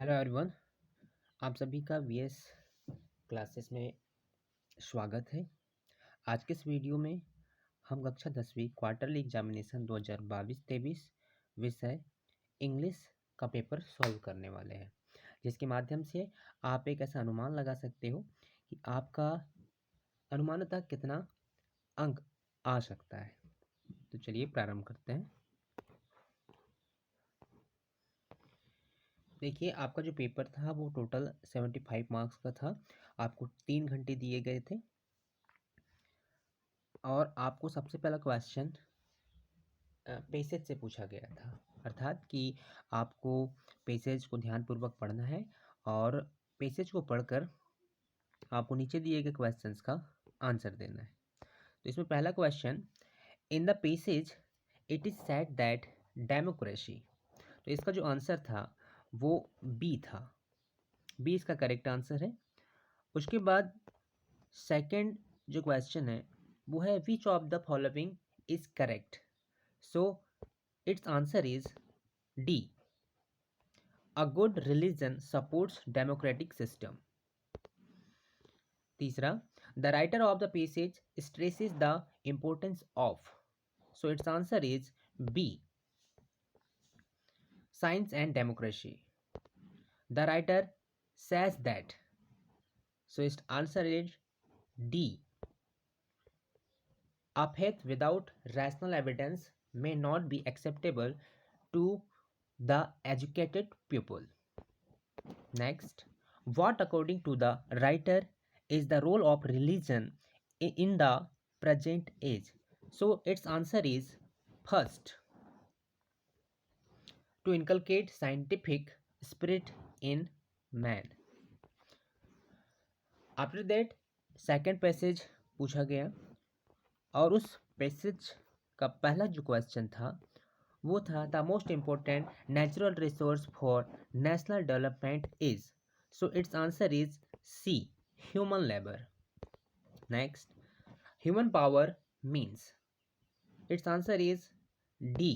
Hello everyone. आप सभी का वीएस क्लासेस में स्वागत है। आज के इस वीडियो में हम कक्षा 10वीं क्वार्टरली एग्जामिनेशन 2022-23 विषय इंग्लिश का पेपर सॉल्व करने वाले हैं, जिसके माध्यम से आप एक ऐसा अनुमान लगा सकते हो कि आपका अनुमानतः कितना अंक आ सकता है। तो चलिए प्रारंभ करते हैं। देखिए, आपका जो पेपर था वो टोटल 75 मार्क्स का था। आपको 3 घंटे दिए गए थे और आपको सबसे पहला क्वेश्चन पैसेज से पूछा गया था, अर्थात कि आपको पैसेज को ध्यानपूर्वक पढ़ना है और पैसेज को पढ़कर आपको नीचे दिए गए क्वेश्चंस का आंसर देना है। तो इसमें पहला question, in the passage it is said that democracy. तो इसका जो आंसर था वो बी था। बी इसका करेक्ट आंसर है। उसके बाद सेकंड जो क्वेश्चन है वो है, which of the following is correct. So its answer is D, a good religion supports democratic system. तीसरा, the writer of the passage stresses the importance of. So its answer is B, science and democracy. The writer says that. So its answer is D. A faith without rational evidence may not be acceptable to the educated pupil. Next, what according to the writer is the role of religion in the present age? So its answer is first, to inculcate scientific spirit in man. After that, second passage पूछा गया और उस passage का पहला जो question था वो था, the most important natural resource for national development is. So its answer is C, human labour. Next, human power means. Its answer is D,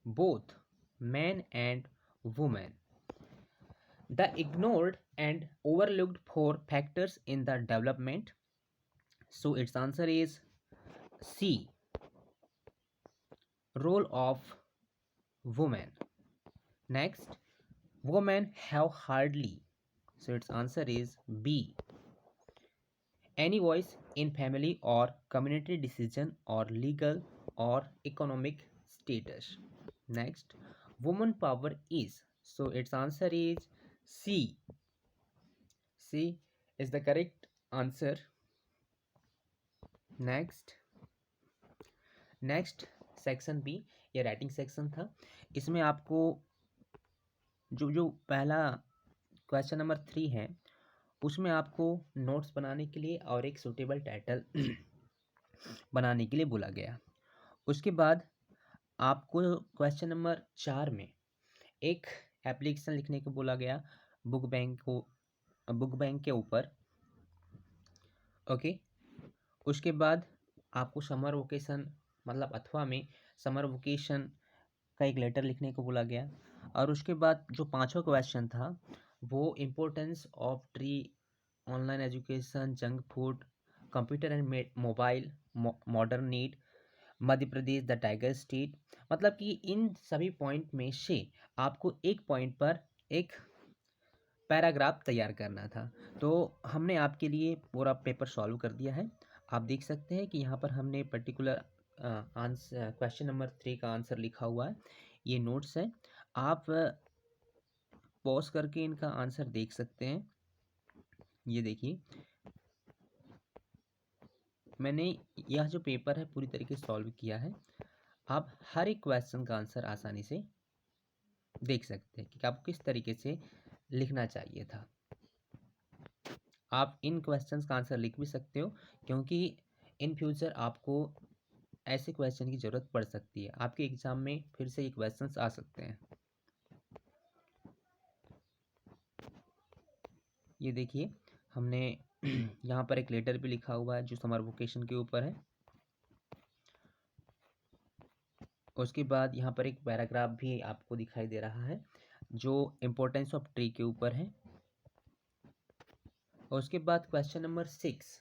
both man and women. द ignored and overlooked four factors in the development. So its answer is C, role of woman. Next, women have hardly. So its answer is B, any voice in family or community decision or legal or economic status. Next, woman power is. So its answer is C. C is the correct answer. Next section B, ये writing section था। इसमें आपको जो पहला question number 3 है उसमें आपको notes बनाने के लिए और एक सूटेबल टाइटल बनाने के लिए बोला गया। उसके बाद आपको क्वेश्चन नंबर 4 में एक एप्लीकेशन लिखने को बोला गया बुक बैंक के ऊपर। ओके, उसके बाद आपको समर वोकेशन मतलब अथवा में समर वोकेशन का एक लेटर लिखने को बोला गया। और उसके बाद जो पांचवा क्वेश्चन था वो importance of tree, online education, junk food, computer and mobile, modern need, Madhya Pradesh, the tiger state. मतलब कि इन सभी पॉइंट में से आपको एक पॉइंट पर एक पैराग्राफ तैयार करना था। तो हमने आपके लिए पूरा पेपर सॉल्व कर दिया है। आप देख सकते हैं कि यहाँ पर हमने पर्टिकुलर आंसर क्वेश्चन नंबर 3 का आंसर लिखा हुआ है। ये नोट्स है, आप पॉज करके इनका आंसर देख सकते हैं। ये देखिए, मैंने यह जो पेपर है पूरी तरीके से सॉल्व किया है। आप हर एक क्वेश्चन का आंसर आसानी से देख सकते हैं कि आपको किस तरीके से लिखना चाहिए था। आप इन क्वेश्चंस का आंसर लिख भी सकते हो क्योंकि इन फ्यूचर आपको ऐसे क्वेश्चन की ज़रूरत पड़ सकती है। आपके एग्जाम में फिर से ये क्वेश्चंस आ सकते हैं। ये देखिए, हमने यहाँ पर एक लेटर भी लिखा हुआ है जो समर वोकेशन के ऊपर है। उसके बाद यहाँ पर एक पैराग्राफ भी आपको दिखाई दे रहा है। जो इम्पोर्टेंस ऑफ ट्री के ऊपर है। और उसके बाद क्वेश्चन नंबर 6।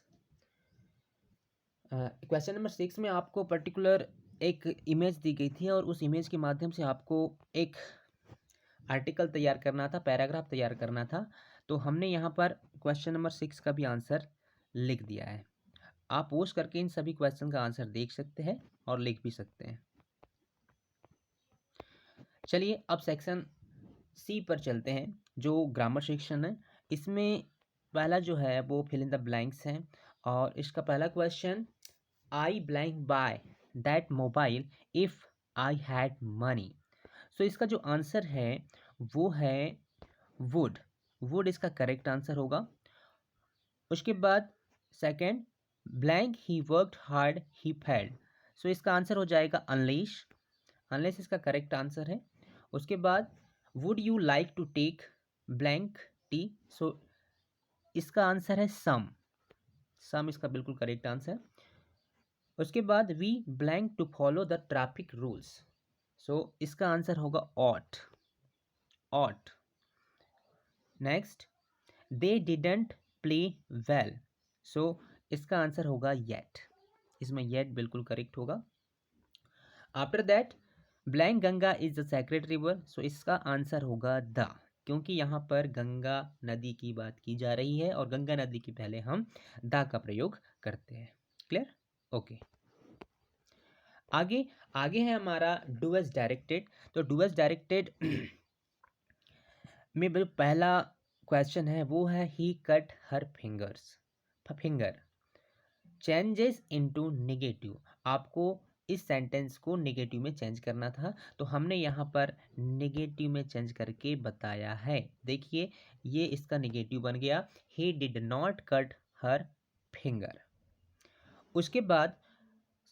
क्वेश्चन नंबर 6 में आपको पर्टिकुलर एक इमेज दी गई थी और उस इमेज के माध्यम से आपको एक आर्टिकल तैयार करना था, पैराग्राफ तैयार करना था। तो हमने यहाँ पर क्वेश्चन नंबर 6 का भी आंसर लिख दिया है। आप पोस्ट करके इन सभी क्वेश्चन का आंसर देख सकते हैं और लिख भी सकते हैं। चलिए अब सेक्शन सी पर चलते हैं, जो ग्रामर सेक्शन है। इसमें पहला जो है वो फिल इन द ब्लैंक्स है और इसका पहला question, I blank buy that mobile if I had money. So इसका जो आंसर है वो है वुड। वुड इसका करेक्ट आंसर होगा। उसके बाद second, blank he worked hard he failed. So इसका आंसर हो जाएगा अनलेश। अनलेस इसका करेक्ट आंसर है। उसके बाद would you like to take blank tea. So इसका आंसर है सम। सम इसका बिल्कुल करेक्ट आंसर। उसके बाद we blank to follow the traffic rules. So इसका आंसर होगा ought. Ought. Next, they didn't play well. So इसका आंसर होगा येट। इसमें येट बिल्कुल करेक्ट होगा। After that, blank Ganga is the sacred river. So इसका आंसर होगा द, क्योंकि यहाँ पर गंगा नदी की बात की जा रही है और गंगा नदी के पहले हम द का प्रयोग करते हैं। क्लियर? ओके। आगे आगे है हमारा डू एज डायरेक्टेड। तो डू एज डायरेक्टेड में जो पहला क्वेश्चन है वो है he cut her fingers. Finger changes into negative. आपको इस सेंटेंस को नेगेटिव में चेंज करना था, तो हमने यहाँ पर नेगेटिव में चेंज करके बताया है। देखिए ये इसका नेगेटिव बन गया, he did not cut her finger. उसके बाद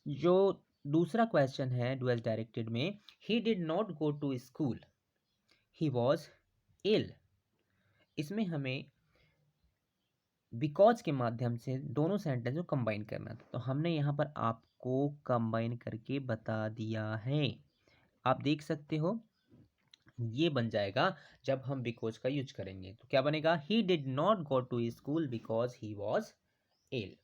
जो दूसरा क्वेश्चन है डुअल डायरेक्टेड में, he did not go to school, he was ill. इसमें हमें बिकॉज के माध्यम से दोनों सेंटेंस को कंबाइन करना था, तो हमने यहाँ पर आपको कंबाइन करके बता दिया है। आप देख सकते हो ये बन जाएगा जब हम बिकॉज का यूज करेंगे। तो क्या बनेगा, he did not go to school because he was ill.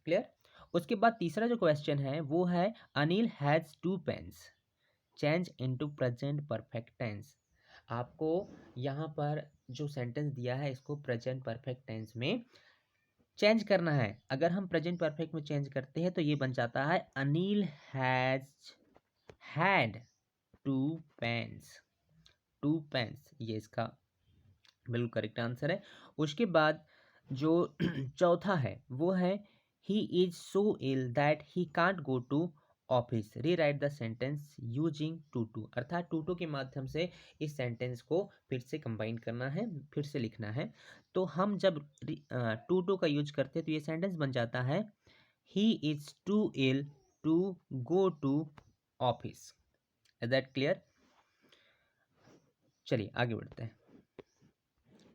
Clear? उसके बाद तीसरा जो क्वेश्चन है वो है Anil has 2 pens, change into present perfect tense. आपको यहाँ पर जो सेंटेंस दिया है इसको प्रेजेंट परफेक्ट टेंस में चेंज करना है। अगर हम प्रेजेंट परफेक्ट में चेंज करते हैं तो ये बन जाता है Anil has had 2 pens. 2 pens, ये इसका बिल्कुल करेक्ट आंसर है। उसके बाद जो चौथा है वो है he is so ill that he can't go to office, rewrite the sentence using too to. अर्थात टू टू के माध्यम से इस सेंटेंस को फिर से कंबाइन करना है, फिर से लिखना है। तो हम जब टू टू का यूज करते हैं तो ये सेंटेंस बन जाता है he is too ill to go to office. Is that clear? चलिए आगे बढ़ते हैं।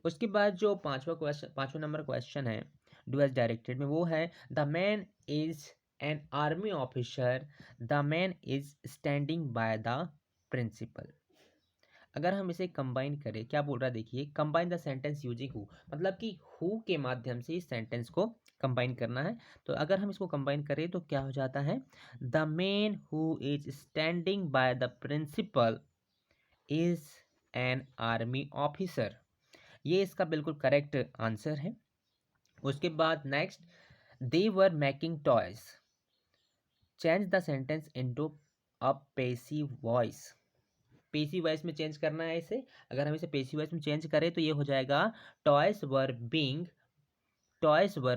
उसके बाद जो पांचवा नंबर क्वेश्चन है डू एज डायरेक्टेड में वो है the man is an army officer, the man is standing by the principal. अगर हम इसे कंबाइन करें, क्या बोल रहा है देखिए, combine the sentence using who, मतलब कि हु के माध्यम से इस सेंटेंस को कंबाइन करना है। तो अगर हम इसको कंबाइन करें तो क्या हो जाता है, the man who is standing by the principal is an army officer. ये इसका बिल्कुल करेक्ट आंसर है। उसके बाद next, they were making toys, change the sentence into a passive voice. Passive voice में चेंज करना है इसे। अगर हम इसे पैसिव वॉइस में चेंज करें तो ये हो जाएगा toys were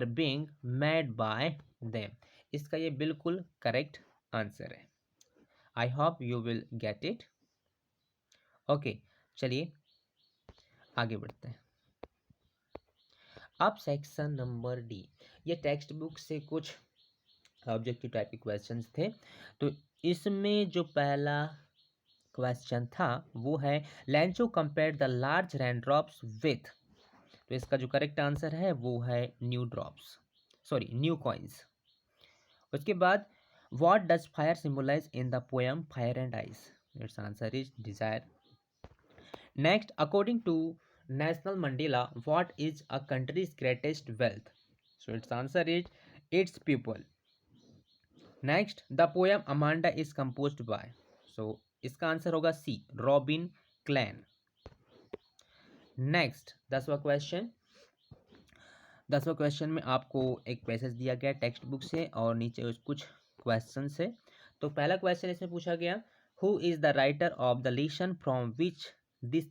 being made by them. इसका ये बिल्कुल करेक्ट आंसर है। I hope you will get it. Okay, चलिए आगे बढ़ते हैं। अब सेक्शन नंबर डी, ये टेक्स्ट बुक से कुछ ऑब्जेक्टिव टाइप के क्वेश्चंस थे। तो इसमें जो पहला क्वेश्चन था वो है Lencho compare the large rain drops with. तो इसका जो करेक्ट आंसर है वो है न्यू कॉइन्स। उसके बाद what does fire symbolise in the poem fire and ice. Its answer is desire. Next, according to Nelson Mandela, what is a country's greatest wealth? So its answer is its people. Next, the poem Amanda is composed by, so इसका answer होगा C, Robin Klein. Next, 10वां question में आपको एक passage दिया गया text book से और नीचे कुछ क्वेश्चन है। तो पहला क्वेश्चन इसमें पूछा गया, who is the writer of the lesson from which this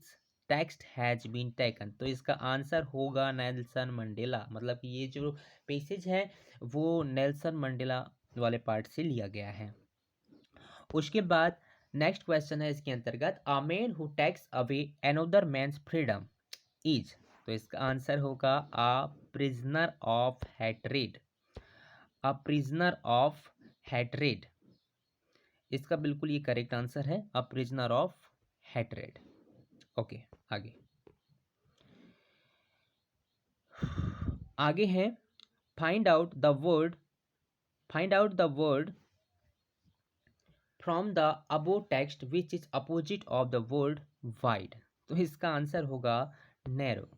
text has been taken? तो इसका आंसर होगा नेल्सन मंडेला, मतलब कि ये जो पैसेज है वो नेल्सन मंडेला वाले पार्ट से लिया गया है। उसके बाद नेक्स्ट क्वेश्चन है इसके अंतर्गत, a man who takes away another man's freedom is, तो इसका आंसर होगा a prisoner of hatred. A prisoner of hatred, इसका बिल्कुल ये करेक्ट आंसर है, a prisoner of hatred. Okay, आगे आगे है, find out the word, find out the word from the above text which is opposite of the word wide. तो इसका answer होगा नैरो।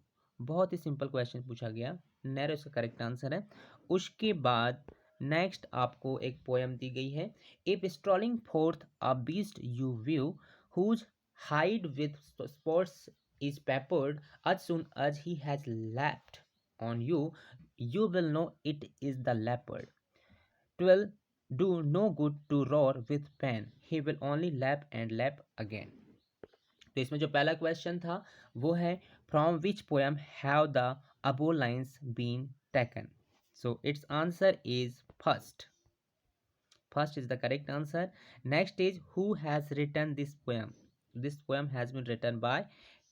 बहुत ही सिंपल क्वेश्चन पूछा गया, नैरो इसका करेक्ट आंसर है। उसके बाद नेक्स्ट आपको एक पोएम दी गई है, if strolling forth a beast you view whose hide with spots is peppered as soon as he has lapped on you, you will know it is the leopard. 12 do no good to roar with pain, he will only lap and lap again. तो इसमें जो पहला question था वो है, from which poem have the above lines been taken? So its answer is first, first is the correct answer. Next is, who has written this poem? This poem has been written by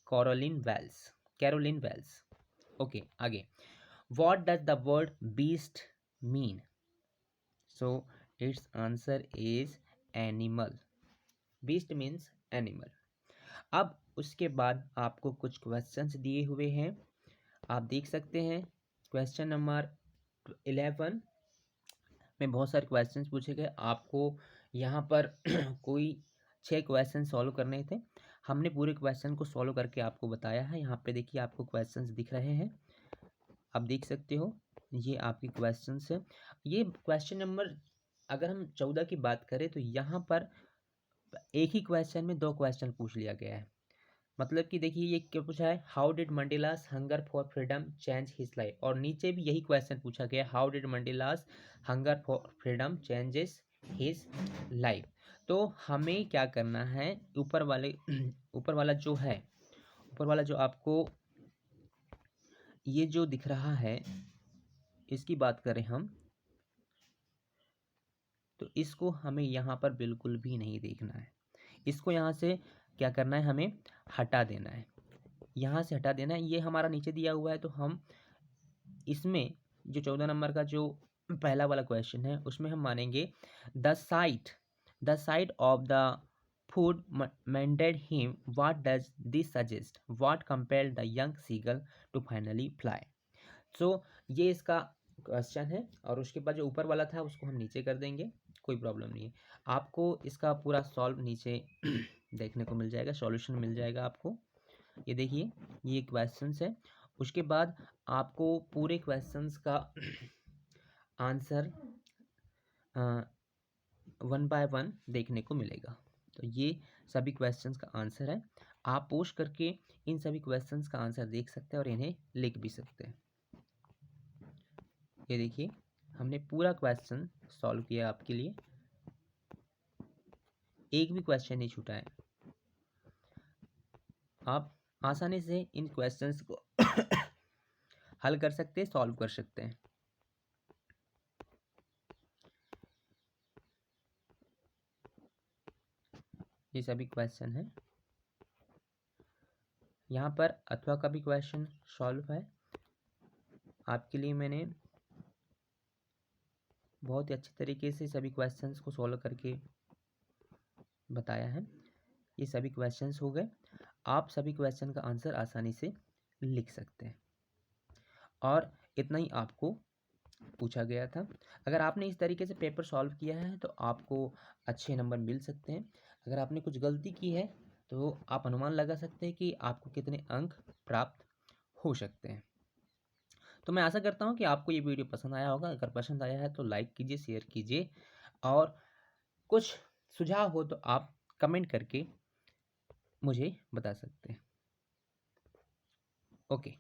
Carolyn Wells, Carolyn Wells. Okay, आगे, what does the word beast mean? So its answer is animal. Beast means animal. अब उसके बाद आपको कुछ questions दिए हुए हैं, आप देख सकते हैं। क्वेश्चन नंबर 11 में बहुत सारे क्वेश्चंस पूछे गए, आपको यहाँ पर कोई 6 क्वेश्चन सॉल्व करने थे। हमने पूरे क्वेश्चन को सॉल्व करके आपको बताया है। यहाँ पे देखिए आपको क्वेश्चंस दिख रहे हैं, आप देख सकते हो, ये आपके क्वेश्चंस है। ये क्वेश्चन नंबर, अगर हम 14 की बात करें तो यहाँ पर एक ही क्वेश्चन में 2 क्वेश्चन पूछ लिया गया है। मतलब कि देखिए ये क्या पूछा है, how did Mandela's hunger for freedom change his life, और नीचे भी यही क्वेश्चन पूछा गया, how did Mandela's hunger for freedom changes his life. तो हमें क्या करना है, ऊपर वाले ऊपर वाला जो है, ऊपर वाला जो आपको ये जो दिख रहा है, इसकी बात करें हम, तो इसको हमें यहाँ पर बिल्कुल भी नहीं देखना है। इसको यहाँ से क्या करना है, हमें हटा देना है, यहाँ से हटा देना है। ये हमारा नीचे दिया हुआ है, तो हम इसमें जो 14 नंबर का जो पहला वाला क्वेश्चन है उसमें हम मानेंगे, the sight of the food maddened him, what does this suggest, what compelled the young seagull to finally fly. So ये इसका क्वेश्चन है, और उसके बाद जो ऊपर वाला था उसको हम नीचे कर देंगे, कोई प्रॉब्लम नहीं है। आपको इसका पूरा सॉल्व नीचे देखने को मिल जाएगा, सॉल्यूशन मिल जाएगा आपको। ये देखिए ये क्वेश्चंस है, उसके बाद आपको पूरे क्वेश्चंस का आंसर 1 बाय 1 देखने को मिलेगा। तो ये सभी क्वेश्चंस का आंसर है, आप पोस्ट करके इन सभी क्वेश्चंस का आंसर देख सकते हैं और इन्हें लिख भी सकते हैं। ये देखिए हमने पूरा क्वेश्चन सॉल्व किया आपके लिए, एक भी क्वेश्चन नहीं छूटा है। आप आसानी से इन क्वेश्चंस को हल कर सकते हैं, सॉल्व कर सकते हैं। ये सभी क्वेश्चन है, यहाँ पर अथवा का भी क्वेश्चन सॉल्व है आपके लिए। मैंने बहुत ही अच्छी तरीके से सभी क्वेश्चंस को सॉल्व करके बताया है। ये सभी क्वेश्चंस हो गए, आप सभी क्वेश्चन का आंसर आसानी से लिख सकते हैं, और इतना ही आपको पूछा गया था। अगर आपने इस तरीके से पेपर सॉल्व किया है तो आपको अच्छे नंबर मिल सकते हैं। अगर आपने कुछ गलती की है तो आप अनुमान लगा सकते हैं कि आपको कितने अंक प्राप्त हो सकते हैं। तो मैं आशा करता हूँ कि आपको ये वीडियो पसंद आया होगा। अगर पसंद आया है तो लाइक कीजिए, शेयर कीजिए और कुछ सुझाव हो तो आप कमेंट करके मुझे बता सकते हैं। ओके।